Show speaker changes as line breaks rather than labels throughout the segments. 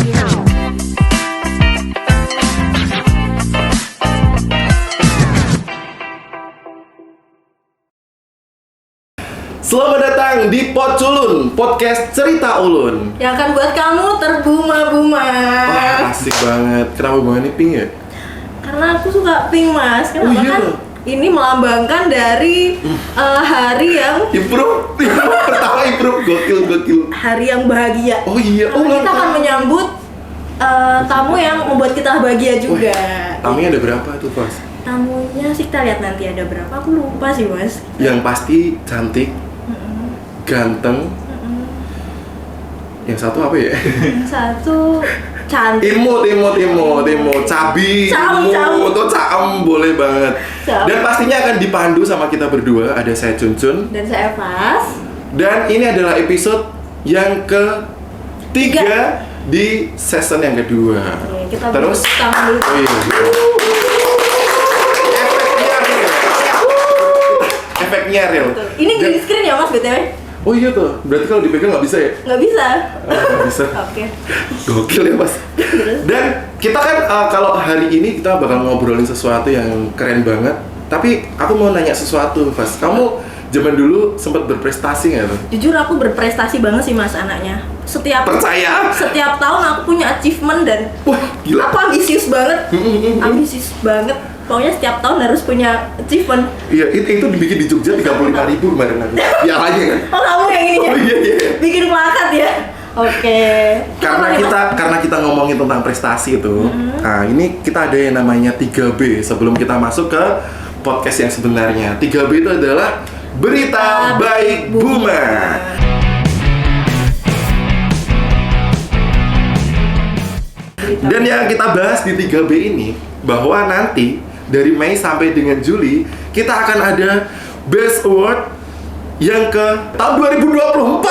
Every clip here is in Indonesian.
Selamat datang di Podculun, podcast cerita ulun
yang akan buat kamu terbuma-buma.
Wah, asik banget. Kenapa bunga ini pink ya?
Karena aku suka pink, Mas. Kenapa?
Oh, iya.
Kan ini melambangkan dari hari yang
Pertama improve, gokil.
hari yang bahagia.
Oh iya,
Karena kita akan menyambut tamu yang membuat kita bahagia juga.
Tamunya ada berapa tuh, Pas?
Tamunya sih kita lihat nanti ada berapa, aku lupa sih, Mas.
Yang pasti cantik, ganteng. Yang satu apa ya?
Yang satu cantik.
Imut, cabi,
Caem.
tuh caem, boleh banget.
Caem.
Dan pastinya akan dipandu sama kita berdua. Ada saya Cuncun.
Dan saya Pas.
Dan ini adalah episode yang ketiga di season yang kedua.
Oke, kita
Terus,
tangan dulu.
oh iya. Efeknya real.
Betul. Ini green screen ya, Mas, BTW?
Oh iya tuh, berarti kalau dipegang nggak bisa ya?
Nggak bisa.
Nggak bisa.
Oke.
Gokil ya, Mas. Dan kita kan kalau hari ini kita bakal ngobrolin sesuatu yang keren banget. Tapi aku mau nanya sesuatu, Mas. Kamu zaman dulu sempat berprestasi nggak tuh?
Jujur aku berprestasi banget sih, Mas, anaknya.
Percaya?
Setiap tahun aku punya achievement dan
Wah, gila.
aku ambisius banget. Ambisius banget. Pokoknya setiap tahun harus punya achievement.
Iya, itu dibikin di Jogja 35.000 kemarin aku. Pialanya kan?
Oh, kamu yang ini ya?
Oh iya.
Bikin plakat ya? Oke.
Karena kita ngomongin tentang prestasi itu, nah ini kita ada yang namanya 3B sebelum kita masuk ke podcast yang sebenarnya. 3B itu adalah Berita Baik Buma. Dan yang kita bahas di 3B ini, bahwa nanti dari Mei sampai dengan Juli kita akan ada Best Award yang ke tahun 2024.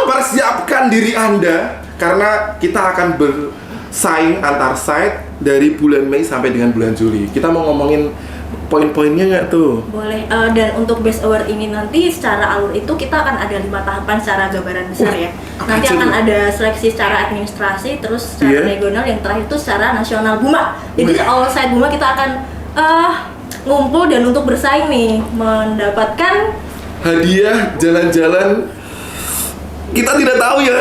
Persiapkan diri Anda karena kita akan bersaing antar site dari bulan Mei sampai dengan bulan Juli. Kita mau ngomongin poin-poinnya nggak tuh?
Boleh. Dan untuk Best Award ini nanti secara alur itu kita akan ada 5 tahapan secara gambaran besar ya. Nanti akan ada seleksi secara administrasi, terus secara regional, yang terakhir itu secara nasional Buma. Jadi all side Buma kita akan ngumpul dan untuk bersaing nih mendapatkan
hadiah jalan-jalan. Kita tidak tahu ya.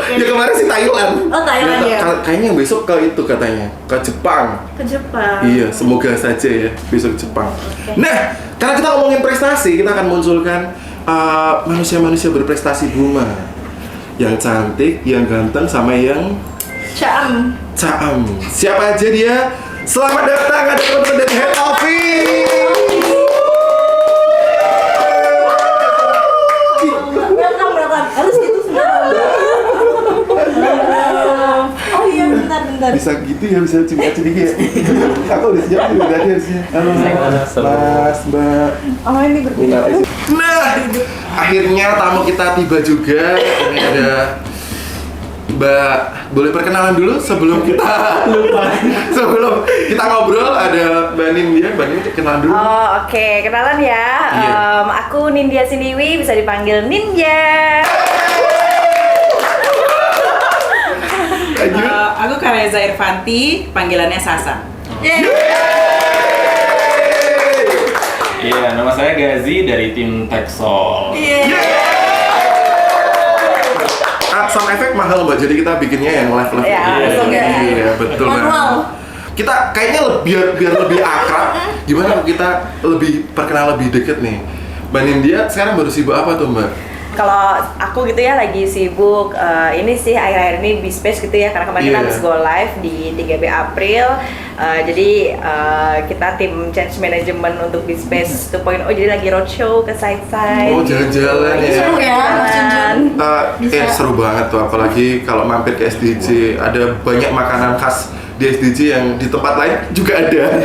Ya kemarin sih Thailand.
Oh, Thailand ya.
Kayaknya yang besok ke itu katanya, ke Jepang.
Ke Jepang.
Iya, semoga saja ya besok ke Jepang.
Okay.
Nah, karena kita ngomongin prestasi, kita akan munculkan manusia-manusia berprestasi Buma. Yang cantik, yang ganteng, sama yang
Caem.
Siapa aja dia? Selamat datang, ada teman-teman dari Head Office.
Welcome. Harus gitu semua. Oh iya, bentar.
Bisa gitu ya, bisa cimik-cimik ya. Aku udah siap juga tadi harusnya. Halo, Mas, Mbak.
Oh, ini berbeda.
Nah, akhirnya tamu kita tiba juga. Ini ada Mbak, boleh perkenalan dulu sebelum kita ngobrol. Ada Mbak Nindya, kenalan dulu.
Oh, oke. Kenalan ya.
Iya.
Aku Nindya Siniwi, bisa dipanggil Nindya.
Aku Kareza Irfanti, panggilannya Sasa.
Iya, nama saya Gazi dari tim Texol.
Sound effect mahal Mbak, jadi kita bikinnya yang live.
Ya, langsung ya.
Iya, betul
Manual.
banget. Kita kayaknya biar lebih akrab, gimana kalau kita lebih perkenal lebih deket nih. Mbak Nindya sekarang baru sibuk apa tuh Mbak?
Kalau aku gitu ya lagi sibuk ini sih akhir-akhir ini Bispace gitu ya, karena kemarin kita habis go live di 3B April. Jadi kita tim change management untuk Bispace 2.0, jadi lagi roadshow ke site-site.
Oh, jalan-jalan ya.
Seru ya, Mas Junjun.
Seru banget tuh, apalagi kalau mampir ke SDJ, ada banyak makanan khas di SDJ yang di tempat lain juga ada.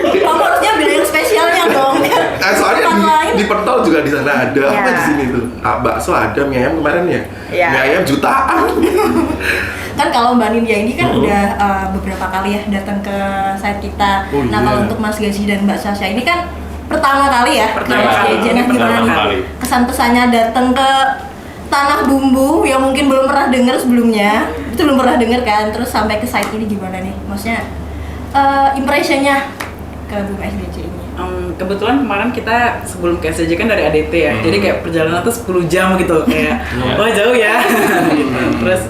Kamu harusnya beli yang spesialnya dong.
Soalnya di Pentol juga di sana ada.
Ya.
Apa di sini tuh? Bakso ada, mie ayam kemarin ya.
Ya.
Mie ayam jutaan.
Kan kalau Mbak Nindya ini kan udah beberapa kali ya datang ke site kita.
Oh,
Nah,
iya.
kalau untuk Mas Gazi dan Mbak Sasha ini kan pertama kali ya.
Pertama
Mas
kali.
Jejen. Nah, gimana
Pertama
nih
kali.
kesan pesannya datang ke tanah bumbu yang mungkin belum pernah dengar sebelumnya, itu belum pernah dengar kan, terus sampai ke site ini gimana nih? Maksudnya impressionnya ke Buma SDJ ini?
Kebetulan kemarin kita sebelum ke SDJ kan dari ADT ya, jadi kayak perjalanan tuh 10 jam gitu, kayak wah jauh ya. Gitu. Terus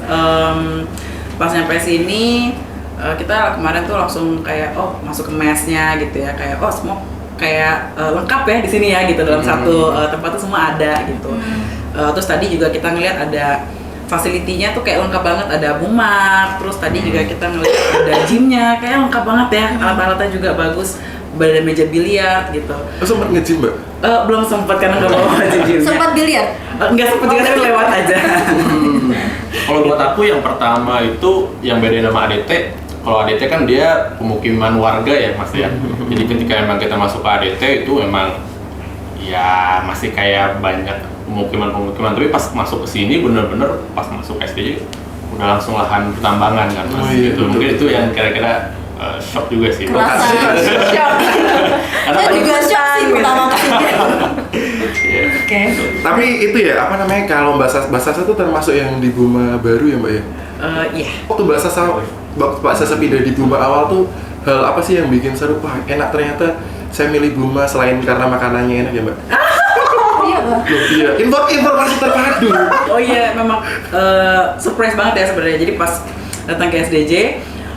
pas nyampe sini kita kemarin tuh langsung kayak masuk ke mesnya gitu ya, kayak semua kayak lengkap ya di sini ya gitu, dalam satu tempat tuh semua ada gitu. Terus tadi juga kita ngeliat ada fasilitinya tuh kayak lengkap banget, ada Buma, terus tadi juga kita ngeliat ada gymnya kayak lengkap banget ya, alat-alatnya juga bagus, ada meja biliar gitu.
Sempat nge-gym, Mbak?
Belum sempat karena nggak bawa baju gymnya.
Sempat biliar?
Nggak sempat juga, tapi lewat aja.
Kalau buat aku yang pertama itu yang beda sama ADT. Kalau ADT kan dia pemukiman warga ya Mas ya. Jadi ketika memang kita masuk ke ADT itu memang ya masih kayak banyak pemukiman-pemukiman. Tapi pas masuk ke sini bener-bener pas masuk SDJ udah langsung lahan pertambangan kan Mas.
Iya,
Gitu.
betul.
Mungkin itu yang kira-kira shock juga sih.
Kerasa.
Shock.
Saya juga shock sih pertama kali.
Iya.
Oke.
Tapi itu ya, apa namanya, kalau Mbak Sasa tuh termasuk yang di Buma baru ya Mbak ya?
Iya.
Waktu Mbak Sasa pindah di Buma awal tuh, hal apa sih yang bikin seru? Wah enak ternyata saya milih Buma selain karena makanannya enak ya Mbak?
Iya, Bang.
Loh, iya, informasi terpadu.
Oh iya, memang surprise banget ya sebenarnya. Jadi pas datang ke SDJ,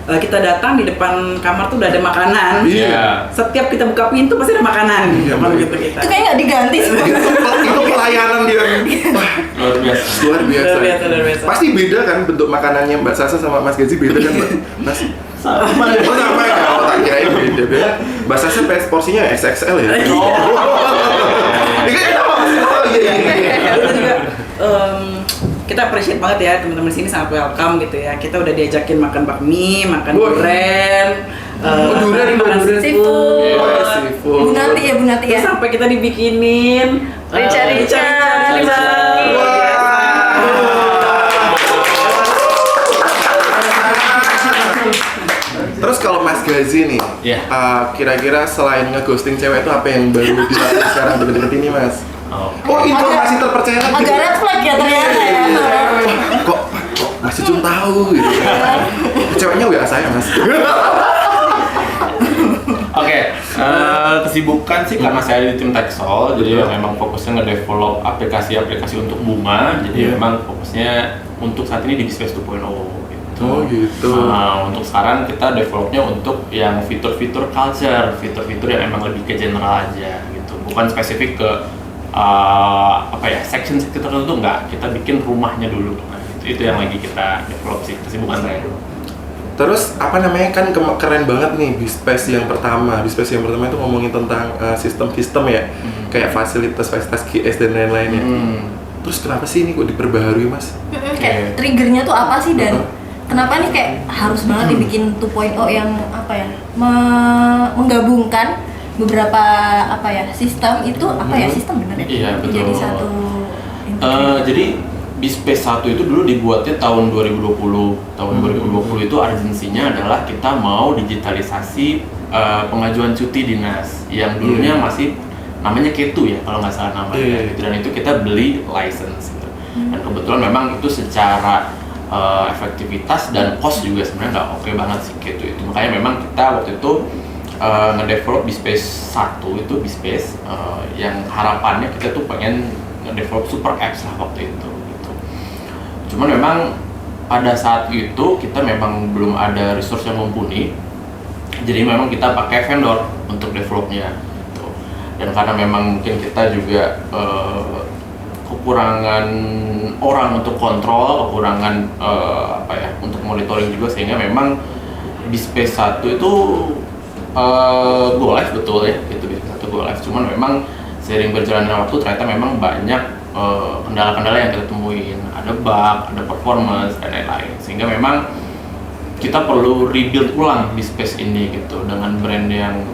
kita datang di depan kamar tuh udah ada makanan.
Iya.
Setiap kita buka pintu pasti ada makanan.
Iya,
Kalau
bener.
gitu kita.
Itu kayak nggak diganti sih.
Itu pelayanan dia. Wah,
Luar biasa.
luar biasa.
Luar biasa.
Pasti beda kan bentuk makanannya Mbak Sasa sama Mas Gazi, beda kan Mbak? Mas?
Sama ya.
Oh sama ya? Oh tak kirain beda. Mbak Sasa porsinya XXL ya? Ini kan kenapa Mas? Oh iya.
Itu juga kita appreciate banget ya, teman-teman sini sangat welcome gitu ya. Kita udah diajakin makan bakmi, makan
Wah.
durian,
durian,
makan
durian.
Seafood.
Oh, seafood.
Bu Nati ya, Bu Nati ya.
Terus sampai kita dibikinin
Rica-rica.
Terus kalau Mas Gazi nih,
Iya.
kira-kira selain ngeghosting cewek itu apa yang baru dilakukan sekarang deket-deket ini Mas? Oh informasi terpercaya lagi.
Agak red flag ya ternyata ya.
Kok Mas Icun tahu gitu. Ceweknya WA saya Mas.
Oke, kesibukan sih karena saya di tim Texol, jadi memang fokusnya nge-develop aplikasi-aplikasi untuk Buma. Jadi
Iya.
memang fokusnya untuk saat ini di Space 2.0 gitu.
Oh gitu.
Nah, untuk sekarang kita developnya untuk yang fitur-fitur culture, fitur-fitur yang emang lebih ke general aja gitu, bukan spesifik ke section tertentu enggak. Kita bikin rumahnya dulu. Nah, itu yang lagi kita develop sih, kesibukan saya.
Terus apa namanya, kan keren banget nih Bispace yang pertama. Bispace yang pertama itu ngomongin tentang sistem-sistem ya, kayak fasilitas GS dan lain-lainnya. Terus kenapa sih ini kok diperbaharui Mas?
Kayak triggernya tuh apa sih dan kenapa nih kayak harus banget dibikin 2.0 yang apa ya, menggabungkan beberapa sistem itu sistem bener ya?
Iya, betul.
Jadi satu
Jadi Bispace 1 itu dulu dibuatnya tahun 2020. Tahun 2020 itu urgensinya adalah kita mau digitalisasi pengajuan cuti dinas yang dulunya masih namanya K2 ya kalau nggak salah namanya. Gitu. Dan itu kita beli license gitu. Dan kebetulan memang itu secara efektivitas dan cost juga sebenarnya nggak oke banget sih K2 itu. Makanya memang kita waktu itu nge-develop Bispace 1 itu Bispace yang harapannya kita tuh pengen nge-develop super apps lah waktu itu gitu. Cuman memang pada saat itu kita memang belum ada resource yang mumpuni, jadi memang kita pakai vendor untuk developnya gitu. Dan karena memang mungkin kita juga kekurangan orang untuk kontrol, kekurangan untuk monitoring juga, sehingga memang Bispace 1 itu go live betul ya, gitu Bispace 1 go live. Cuman memang seiring berjalannya waktu ternyata memang banyak kendala-kendala yang kita temuin, ada bug, ada performance dan lain-lain, sehingga memang kita perlu rebuild ulang Bispace ini gitu dengan brand yang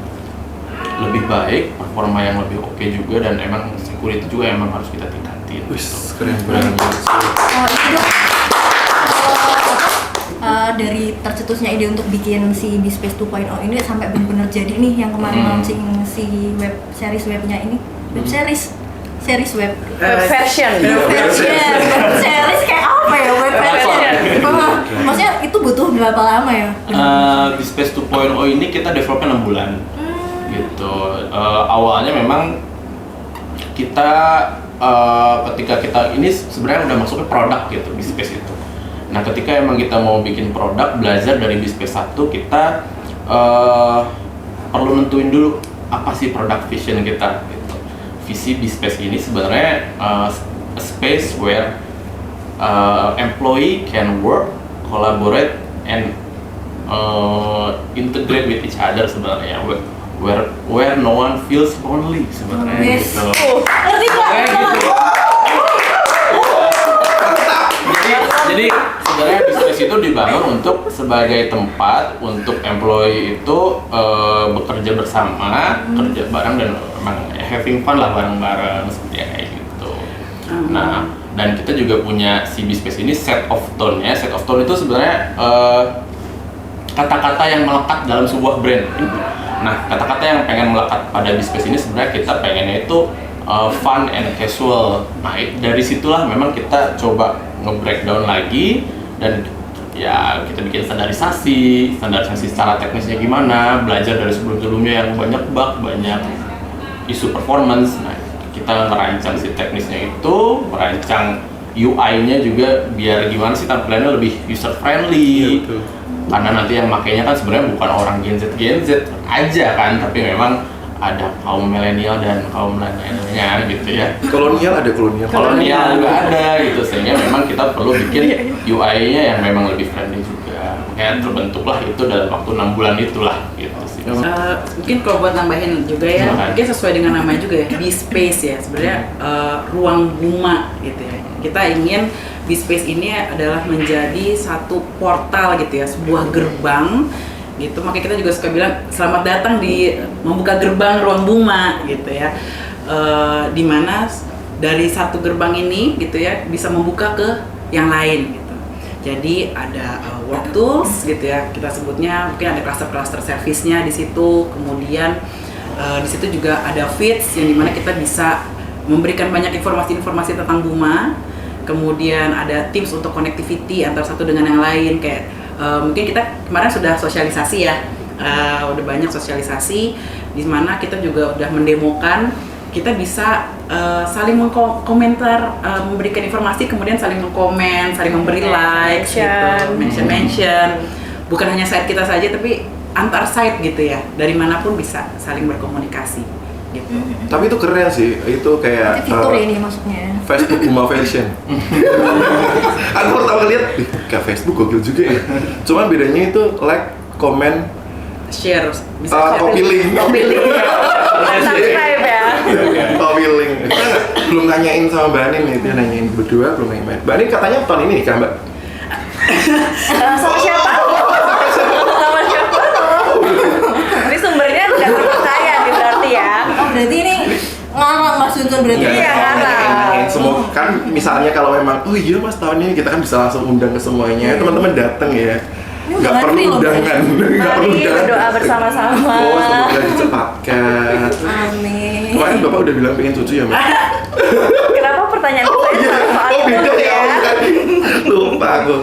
lebih baik, performa yang lebih oke juga, dan emang security juga yang emang harus kita tingkatin.
Wih,
Gitu.
keren banget.
itu dari tercetusnya ide untuk bikin si Bispace 2.0 ini sampai benar-benar jadi nih yang kemarin launching si web series webnya ini, web series web
Fashion.
web series kayak apa ya, web fashion. Maksudnya itu butuh berapa lama ya?
Bispace 2.0 ini kita developnya 6 bulan gitu. Awalnya memang kita ketika kita ini sebenarnya udah masuk ke produk gitu Bispace itu. Nah, ketika emang kita mau bikin produk, belajar dari Bispace 1, kita perlu nentuin dulu apa sih product vision kita gitu. Visi Bispace ini sebenarnya a space where employee can work, collaborate, and integrate with each other sebenarnya, where no one feels lonely sebenarnya gitu.
Ngerti nggak?
Jadi sebenarnya Bispace itu dibangun untuk sebagai tempat untuk employee itu bekerja bersama, kerja bareng dan memang having fun lah bareng-bareng seperti kayak gitu. Nah, dan kita juga punya si Bispace ini set of tone ya. Set of tone itu sebenarnya kata-kata yang melekat dalam sebuah brand. Nah, kata-kata yang pengen melekat pada Bispace ini sebenarnya kita pengennya itu fun and casual. Nah, dari situlah memang kita coba nge-breakdown lagi dan ya kita bikin standarisasi secara teknisnya gimana, belajar dari sebelum-sebelumnya yang banyak bug, banyak isu performance. Nah, kita merancang si teknisnya itu, merancang UI-nya juga biar gimana sih tampilannya lebih user friendly.
Betul.
Karena nanti yang makainya kan sebenarnya bukan orang Gen Z aja kan, tapi memang ada kaum milenial dan kaum lainnya gitu ya.
Kolonial
Kolonial juga ada gitu, sehingga memang kita perlu bikin UI-nya yang memang lebih friendly juga. Makanya terbentuklah itu dalam waktu 6 bulan itulah gitu sih.
Mungkin kalau buat nambahin juga ya,
Silakan.
mungkin sesuai dengan namanya juga ya, Bispace ya, sebenarnya ruang Buma gitu ya. Kita ingin Bispace ini adalah menjadi satu portal gitu ya, sebuah gerbang gitu. Makanya kita juga suka bilang selamat datang di membuka gerbang ruang Buma gitu ya. Dimana dari satu gerbang ini gitu ya bisa membuka ke yang lain gitu. Jadi ada work tools gitu ya, kita sebutnya mungkin ada cluster service-nya di situ. Kemudian di situ juga ada feeds yang dimana kita bisa memberikan banyak informasi-informasi tentang Buma. Kemudian ada tips untuk connectivity antara satu dengan yang lain, kayak mungkin kita kemarin sudah sosialisasi ya, udah banyak sosialisasi di mana kita juga udah mendemokan kita bisa saling mengkomentar, memberikan informasi, kemudian saling mengkomen, saling memberi likes gitu, mention. Bukan hanya site kita saja, tapi antar site gitu ya, dari manapun bisa saling berkomunikasi gitu.
Tapi itu keren sih, itu kayak
Itu fitur ini maksudnya.
Facebook Buma Fashion. Aku pertama lihat, kayak Facebook gokil juga ya. Cuman bedanya itu like, comment,
Share bisa
copy link.
Subscribe ya.
Copy link. Kita belum nanyain sama Mbak Anin nih, dia nanyain berdua belum nanyain. Mbak Anin katanya tahun ini nikah Mbak.
Sama siapa? Sama siapa? Ini sumbernya nggak terpercaya nih berarti ya.
Oh, berarti ini ngarang Mas Junjun berarti.
Iya,
ya?
ngarang.
Nanyain semua kan, misalnya kalau memang oh iya Mas tahun ini kita kan bisa langsung undang ke semuanya. Teman-teman datang ya.
Ini
Nggak
undangan
perlu
free loh,
undangan. Nggak perlu
Mari
undangan.
berdoa bersama-sama.
Oh, semoga dicepatkan.
Amin.
Kemarin Bapak udah bilang pengen cucu ya Mbak?
Kenapa pertanyaan saya selalu soal itu
beda ya.
ya?
Lupa aku.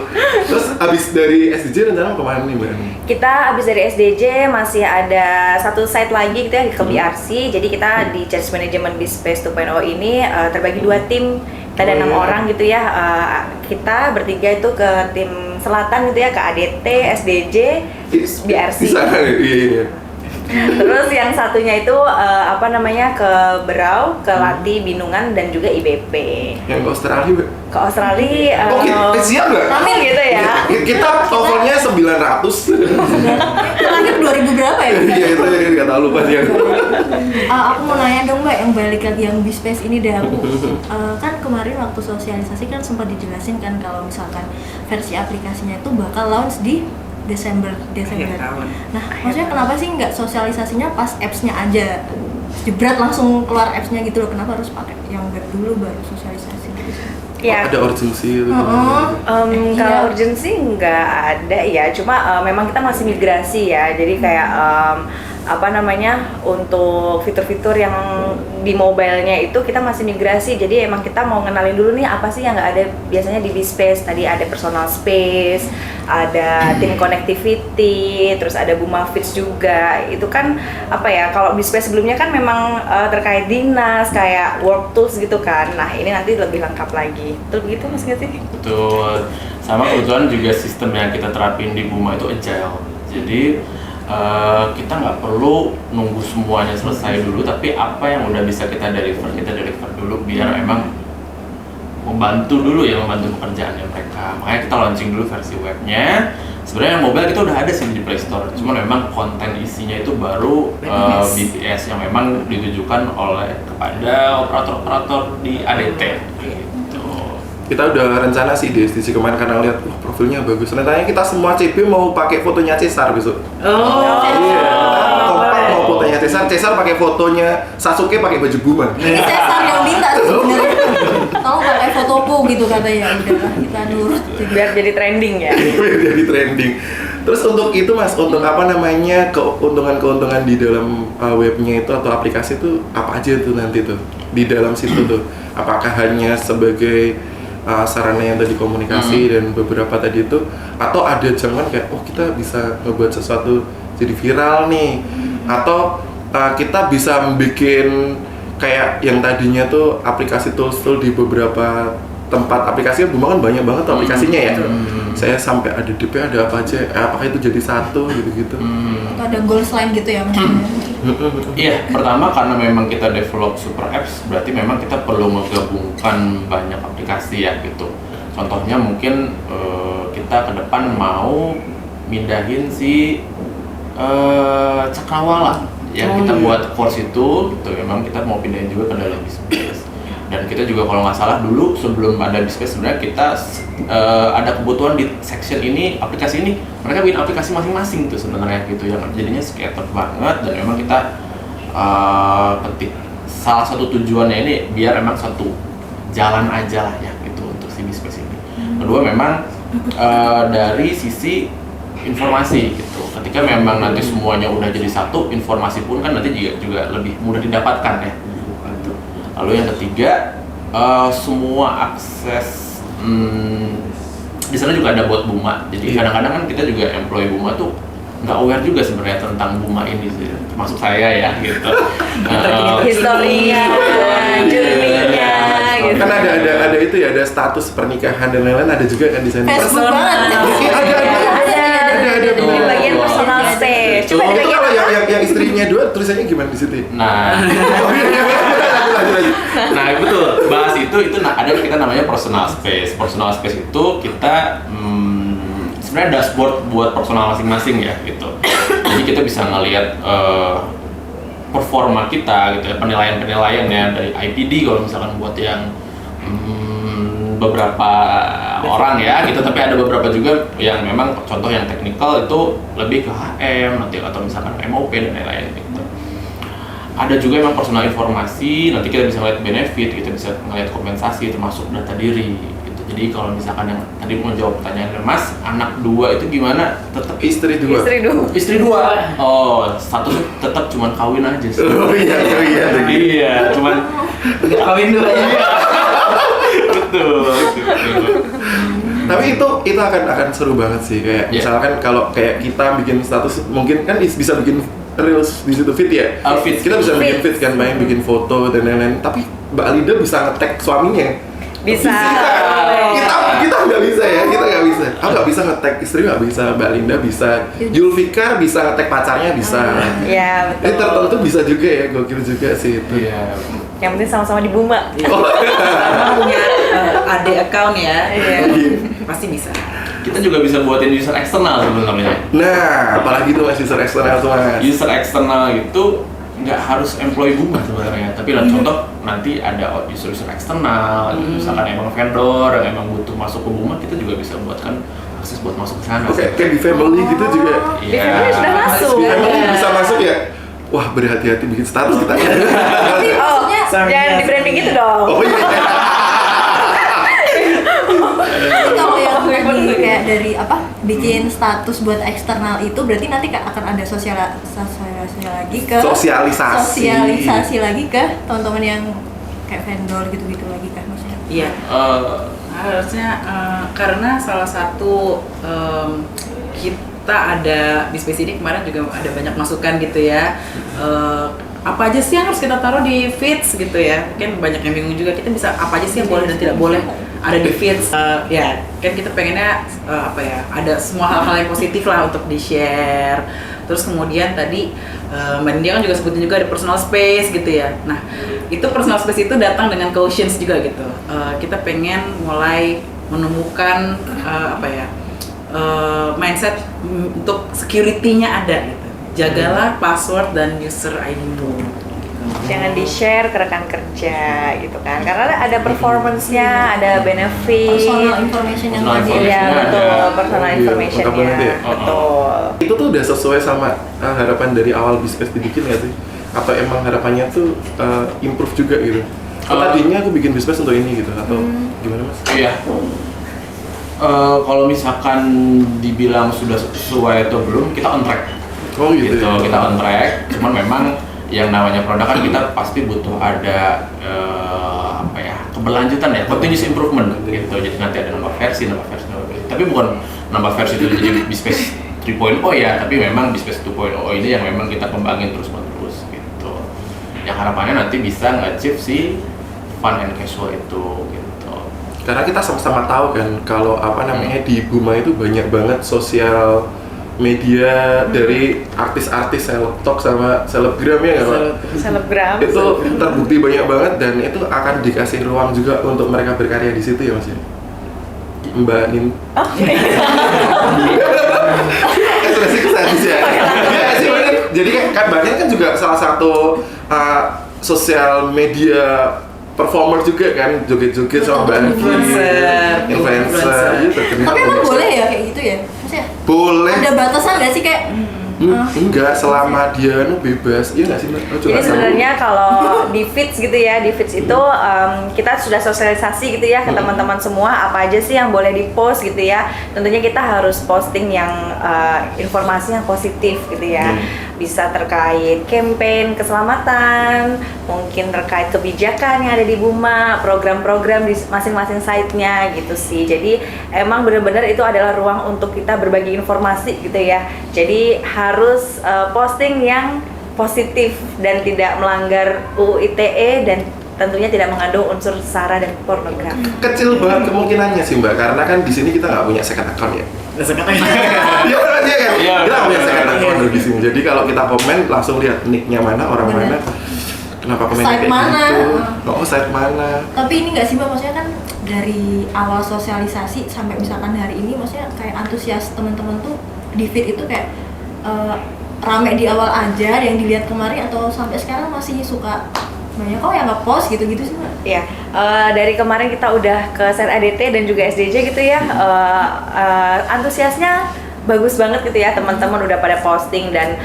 Terus abis dari SDJ rencana mau kemana nih Mbak?
Kita habis dari SDJ masih ada satu site lagi gitu ya ke BRC. Jadi kita di Change Management Bispace 2.0 ini terbagi 2 tim. Kita ada 6 orang gitu ya. Kita bertiga itu ke tim selatan gitu ya, ke ADT, SDJ, BRC.
Di sana iya.
Terus yang satunya itu ke Berau, ke Lati, Binungan dan juga IBP.
Yang ke Australia Mbak?
Ke Australia.
Oke, siap nggak?
Amin gitu ya.
Kita totalnya 900.
Terakhir 2000 berapa ya?
Iya itu nggak tahu lupa sih aku.
Aku mau nanya dong Mbak, yang balik lagi yang Bispace ini deh aku. Kan kemarin waktu sosialisasi kan sempat dijelasin kan kalau misalkan versi aplikasinya itu bakal launch di Desember.
Akhir tahun.
Nah, maksudnya kenapa sih nggak sosialisasinya pas apps-nya aja? Jebret langsung keluar apps-nya gitu loh. Kenapa harus pakai yang web dulu baru sosialisasi gitu?
Ya.
Ada urgensi gitu.
Kalau urgensi nggak ada ya, cuma memang kita masih migrasi ya, jadi kayak untuk fitur-fitur yang di mobile-nya itu kita masih migrasi, jadi emang kita mau ngenalin dulu nih apa sih yang nggak ada biasanya di B-Space. Tadi ada personal space, ada team connectivity, terus ada Buma Fits juga. Itu kan kalau B-Space sebelumnya kan memang terkait dinas, kayak work tools gitu kan. Nah ini nanti lebih lengkap lagi. Betul begitu Mas nggak sih?
Betul. Sama kebetulan juga sistem yang kita terapin di Buma itu agile. Jadi kita nggak perlu nunggu semuanya selesai dulu, tapi apa yang udah bisa kita deliver dulu biar emang membantu pekerjaannya mereka. Makanya kita launching dulu versi webnya. Sebenarnya mobile kita udah ada sih di Play Store, cuma memang konten isinya itu baru BPS yang memang ditujukan kepada operator-operator di ADT.
Kita udah rencana sih di SDC kemarin karena lihat profilnya bagus. Rencananya kita semua CB mau pakai fotonya Cesar besok. Iya. Kompak mau fotonya Cesar pakai fotonya Sasuke pakai baju Buma.
Ini Cesar yang minta sebenarnya. Tolong pakai fotoku gitu katanya. Udah kita nurut.
Biar jadi trending ya.
Biar jadi trending. Terus untuk itu Mas, untuk keuntungan-keuntungan di dalam webnya itu atau aplikasi itu apa aja tuh nanti tuh di dalam situ tuh? Apakah hanya sebagai sarana yang tadi komunikasi dan beberapa tadi itu, atau ada jangan kayak kita bisa ngebuat sesuatu jadi viral nih, atau kita bisa bikin kayak yang tadinya tuh aplikasi tools di beberapa tempat aplikasinya Buma kan banyak banget tuh aplikasinya ya. Saya sampai ada DP ada apa aja, apakah itu jadi satu gitu-gitu.
Atau ada goals lain gitu ya maksudnya.
Iya, pertama karena memang kita develop super apps, berarti memang kita perlu menggabungkan banyak aplikasi ya gitu. Contohnya mungkin kita ke depan mau mindahin si Cakrawala yang kita buat course itu gitu. Memang kita mau pindahin juga ke dalam B-Space. Dan kita juga kalau nggak salah dulu sebelum ada B-Space sebenarnya kita ada kebutuhan di section ini, aplikasi ini mereka bikin aplikasi masing-masing tuh sebenarnya gitu yang jadinya scattered banget. Dan memang kita salah satu tujuannya ini biar memang satu jalan aja lah ya gitu untuk si B-Space ini. Kedua memang dari sisi informasi gitu, ketika memang nanti semuanya udah jadi satu, informasi pun kan nanti juga lebih mudah didapatkan ya. Lalu yang ketiga, semua akses di sana juga ada buat Buma. Jadi kadang-kadang kan kita juga employee Buma tuh nggak aware juga sebenarnya tentang Buma ini sih, termasuk saya ya gitu.
Historinya, journey-nya, gitu.
Kan ada itu ya, ada status pernikahan dan lain-lain ada juga kan di sana.
Facebook banget.
Ada
di bagian personal space.
Coba itu kalau yang istrinya dua tulisannya gimana di situ?
Nah, nah betul. Bahas itu ada kita namanya personal space. Personal space itu kita sebenarnya dashboard buat personal masing-masing ya gitu. Jadi kita bisa ngelihat performa kita gitu ya, penilaian-penilaiannya dari IPD kalau misalkan buat yang beberapa orang ya gitu, tapi ada beberapa juga yang memang contoh yang teknikal itu lebih ke HM nanti atau misalkan MOP dan lain-lain gitu. Ada juga memang personal informasi, nanti kita bisa ngeliat benefit, kita bisa ngeliat kompensasi termasuk data diri gitu. Jadi kalau misalkan yang tadi mau jawab pertanyaan Mas, anak 2 itu gimana? Tetap
Istri dua.
Istri 2. Oh, statusnya tetap cuman kawin aja sih.
Oh iya.
Cuman kawin 2 aja. Betul.
Tapi itu akan seru banget sih, kayak misalkan kalau kayak kita bikin status mungkin kan bisa bikin reels di situ feed ya.
Feed.
Kita bisa bikin feed kan, main bikin foto dan lain-lain. Tapi Mbak Linda bisa nge-tag suaminya.
Bisa.
Kita nggak bisa ya, kita nggak bisa. Aku nggak bisa nge-tag istri, nggak bisa. Mbak Linda bisa. Julfikar bisa nge-tag pacarnya bisa.
Iya betul.
Ini tertentu bisa juga ya, gokil juga sih itu.
Iya.
Yang penting sama-sama di Buma.
Karena punya AD account ya, pasti bisa.
Kita juga bisa buatin user eksternal sebenarnya.
Nah, apalagi tuh Mas user eksternal tuh Mas.
User eksternal itu nggak harus employee Buma sebenarnya, tapi lah contoh nanti ada user eksternal, misalkan emang vendor yang emang butuh masuk ke Buma, kita juga bisa buatkan akses buat masuk ke sana.
Oke, kayak di family gitu juga.
Di family sudah masuk.
Di family bisa masuk ya. Wah, berhati-hati bikin status kita.
Jangan di branding gitu dong.
Oh iya.
kayak dari bikin status buat eksternal itu berarti nanti akan ada sosialisasi lagi ke
Sosialisasi
lagi ke teman-teman yang kayak vendor gitu-gitu lagi kan maksudnya.
Iya. Harusnya karena salah satu kita ada di Space ini kemarin juga ada banyak masukan gitu ya. Apa aja sih yang harus kita taruh di feeds gitu ya? Mungkin banyak yang bingung juga, kita bisa apa aja sih yang boleh dan tidak boleh ada di feeds. Ya kan kita pengennya ada semua hal-hal yang positif lah untuk di-share. Terus kemudian tadi Mbak Nindya kan juga sebutin juga ada personal space gitu ya. Nah itu personal space itu datang dengan cautions juga gitu. Kita pengen mulai menemukan mindset untuk security-nya ada gitu. Jagalah password dan user ID-mu.
Jangan di-share ke rekan kerja gitu kan, karena ada performance-nya, ada benefit,
Personal information yang
Personal
tadi.
information.
ya betul, personal
Iya,
information-nya,
lengkap banget ya.
betul.
Itu tuh udah sesuai sama harapan dari awal Bispace dibikin nggak sih? Atau emang harapannya tuh improve juga gitu? Tadinya aku bikin Bispace untuk ini gitu, atau gimana mas?
Iya. Kalau misalkan dibilang sudah sesuai atau belum, kita on track.
Oh gitu,
Gitu,
ya?
kita on track. Cuman memang yang namanya produk kan kita pasti butuh ada keberlanjutan ya, continuous improvement gitu. Jadi nanti ada nambah versi. Tapi bukan nambah versi itu jadi Bispace 3.0 ya, tapi memang Bispace 2.0 ini yang memang kita kembangin terus-menerus gitu. Yang harapannya nanti bisa nge-achieve si fun and casual itu gitu.
Karena kita sama-sama tahu kan kalau di Buma itu banyak banget sosial media dari artis-artis seleb-talk sama selebgram ya nggak Pak?
Selebgram.
Itu terbukti banyak banget dan itu akan dikasih ruang juga untuk mereka berkarya di situ ya mas ya? Mbak Nin. Ekspresi kesadis ya. Iya sih Mbak Nin. Jadi kan Mbak Nin kan juga salah satu sosial media performer juga kan, joget-joget sama Mbak Anki, influencer gitu.
Tapi emang boleh ya kayak gitu ya? Maksudnya
Boleh.
ada batasan nggak sih kayak
Enggak, selama dia bebas, iya nggak sih Mbak? Oh,
Jadi sebenarnya kalau di feeds gitu ya, di feeds itu kita sudah sosialisasi gitu ya ke teman-teman semua apa aja sih yang boleh di post gitu ya. Tentunya kita harus posting yang informasi yang positif gitu ya. Bisa terkait campaign keselamatan, mungkin terkait kebijakan yang ada di Buma, program-program di masing-masing site-nya gitu sih. Jadi emang benar-benar itu adalah ruang untuk kita berbagi informasi gitu ya. Jadi harus posting yang positif dan tidak melanggar UU ITE dan tentunya tidak mengandung unsur sara dan pornografi.
Kecil banget kemungkinannya sih Mbak, karena kan di sini kita nggak punya second account ya. Iya benar aja kan?
Iya,
Kita nggak punya second
benar.
account di sini. Jadi kalau kita komen langsung lihat nicknya mana, orang
Benar.
mana, kenapa komen
Site
kayak
mana?
gitu. Oh site mana?
Tapi ini nggak sih Mbak, maksudnya kan dari awal sosialisasi sampai misalkan hari ini, maksudnya kayak antusias teman-teman tuh di feed itu kayak rame di awal aja, yang dilihat kemarin atau sampai sekarang masih suka banyak kok yang nge-post gitu-gitu sih Mbak?
Ya, dari kemarin kita udah ke Set ADT dan juga SDJ gitu ya, antusiasnya bagus banget gitu ya, teman-teman udah pada posting dan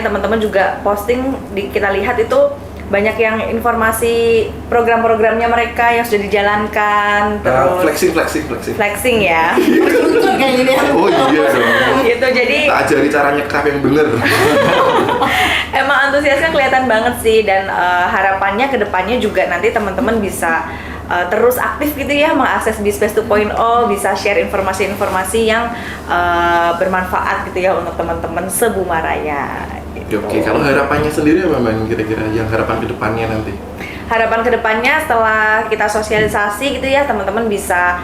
teman-teman juga posting kita lihat itu banyak yang informasi program-programnya mereka yang sudah dijalankan, terus flexing ya.
Lucu kayak gini ya.
Oh iya dong.
Gitu, jadi
Tak ajari cara nyekrap yang bener.
emang antusiasnya kelihatan banget sih dan harapannya kedepannya juga nanti teman-teman bisa terus aktif gitu ya mengakses Bispace 2.0, bisa share informasi-informasi yang bermanfaat gitu ya untuk teman-teman se-Buma Raya. Gitu.
Oke, kalau harapannya sendiri apa Mbak kira-kira yang harapan kedepannya nanti?
Harapan kedepannya setelah kita sosialisasi gitu ya, teman-teman bisa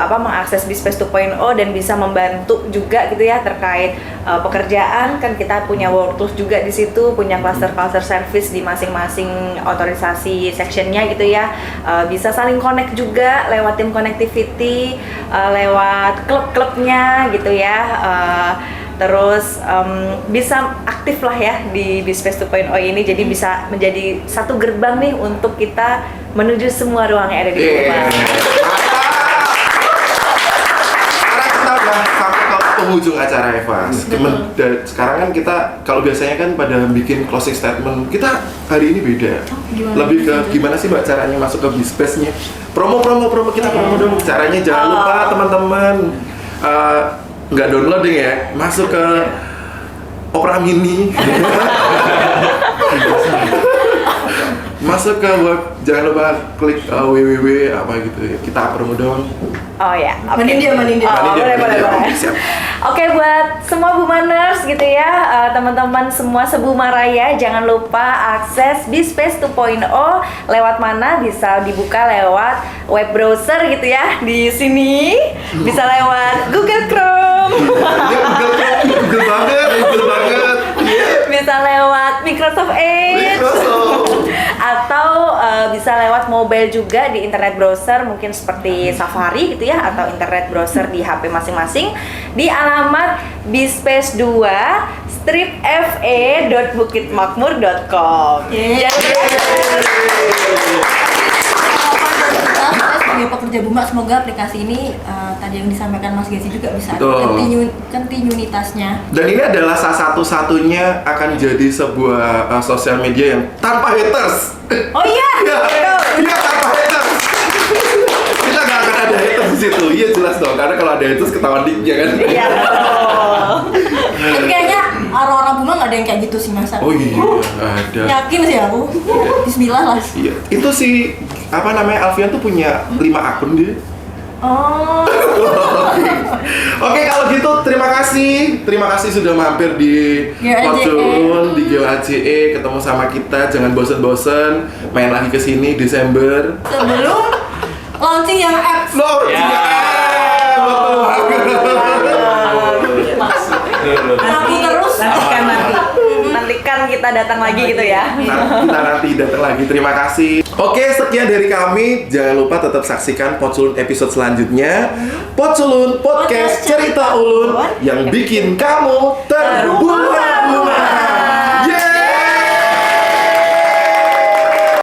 mengakses Bispace 2.0 dan bisa membantu juga gitu ya terkait pekerjaan. Kan kita punya workflow juga di situ, punya cluster service di masing-masing otorisasi sectionnya gitu ya. Bisa saling connect juga lewat tim connectivity, lewat klub-klubnya gitu ya. Terus bisa aktif lah ya di Bispace 2.0 ini, jadi bisa menjadi satu gerbang nih untuk kita menuju semua ruang yang ada di Buma.
Sekarang kita udah sampai ke penghujung acara Eva. Sekarang kan kita kalau biasanya kan pada bikin closing statement, kita hari ini beda.
Gimana?
Lebih ke gimana sih Mbak caranya masuk ke Bizpace-nya? Promo kita promo dong. Caranya jangan lupa teman-teman nggak downloading ya, masuk ke Opera Mini. Masuk ke web, jangan lupa klik www apa gitu ya. Kita promo dong.
Oh ya, oke.
Manin dia.
Oh,
Manin dia,
boleh.
Oke, siap.
Oke, buat semua Bumaners gitu ya, teman-teman semua sebuma raya, jangan lupa akses Bizpace 2.0 lewat mana? Bisa dibuka lewat web browser gitu ya, di sini. Bisa lewat Google Chrome.
Google banget.
Bisa lewat Microsoft Edge. Atau bisa lewat mobile juga di internet browser, mungkin seperti Safari gitu ya, atau internet browser di HP masing-masing di alamat bizpace2 fe.bukitmakmur.com.
Kita sebagai pekerja Buma, semoga aplikasi ini tadi yang disampaikan Mas Gesi juga bisa ada
Betul.
kontinuitasnya.
Dan ini adalah salah satu-satunya akan jadi sebuah sosial media yang tanpa haters.
Oh iya,
Iya, tanpa haters. Kita nggak akan ada haters di situ. Iya jelas dong, karena kalau ada haters ketahuan diknya kan.
Iya.
tapi kayaknya orang-orang Buma nggak ada yang kayak gitu sih Mas.
Oh iya, ada.
Yakin sih aku. Bismillah lah.
Iya, itu sih apa namanya, Alfian tuh punya 5 akun dia.
Oh.
Oke, kalau gitu terima kasih sudah mampir di
GOAJE.
Fortune, di GOAJE, ketemu sama kita. Jangan bosen-bosen, main lagi ke sini Desember.
Sebelum launching yang apps.
Betul
Nanti terus.
Nantikan kita datang lagi gitu ya.
Kita nanti datang lagi. Terima kasih. Oke, sekian dari kami. Jangan lupa tetap saksikan Potsulun episode selanjutnya. Potsulun Podcast Cerita Ulun yang bikin kamu terbunga-bunga.